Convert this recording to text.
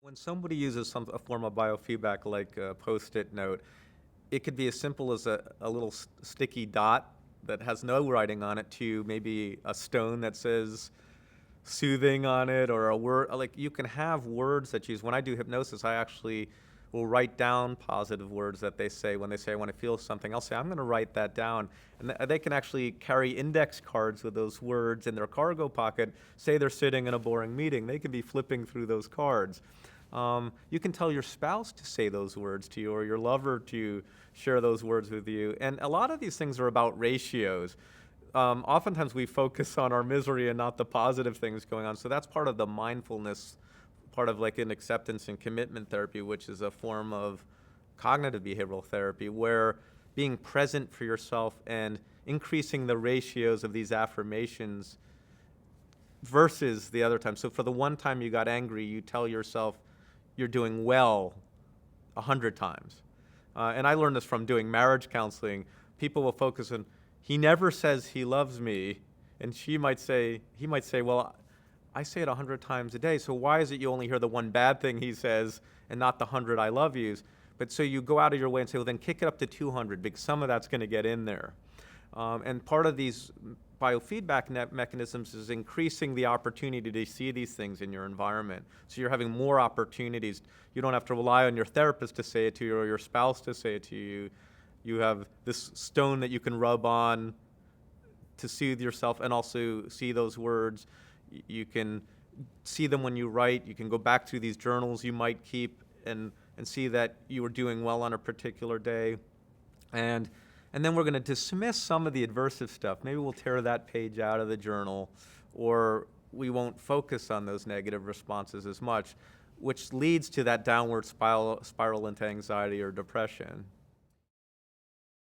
When somebody uses a form of biofeedback like a Post-it note, it could be as simple as a little sticky dot that has no writing on it to maybe a stone that says soothing on it, or a word. Like, you can have words that you use. When I do hypnosis, I actually will write down positive words that they say. When they say, I want to feel something, I'll say, I'm going to write that down. And they can actually carry index cards with those words in their cargo pocket. Say they're sitting in a boring meeting, they could be flipping through those cards. You can tell your spouse to say those words to you, or your lover to share those words with you. And a lot of these things are about ratios. Oftentimes we focus on our misery and not the positive things going on. So that's part of the mindfulness, part of like an acceptance and commitment therapy, which is a form of cognitive behavioral therapy, where being present for yourself and increasing the ratios of these affirmations versus the other time. So for the one time you got angry, you tell yourself you're doing well 100 times. And I learned this from doing marriage counseling. People will focus on, he never says he loves me. And he might say, well, I say it 100 times a day, so why is it you only hear the one bad thing he says and not the 100 I love yous? But so you go out of your way and say, well, then kick it up to 200, because some of that's going to get in there. And part of these biofeedback mechanisms is increasing the opportunity to see these things in your environment. So you're having more opportunities. You don't have to rely on your therapist to say it to you or your spouse to say it to you. You have this stone that you can rub on to soothe yourself and also see those words. You can see them when you write. You can go back to these journals you might keep and see that you were doing well on a particular day. And then we're going to dismiss some of the aversive stuff. Maybe we'll tear that page out of the journal, or we won't focus on those negative responses as much, which leads to that downward spiral into anxiety or depression.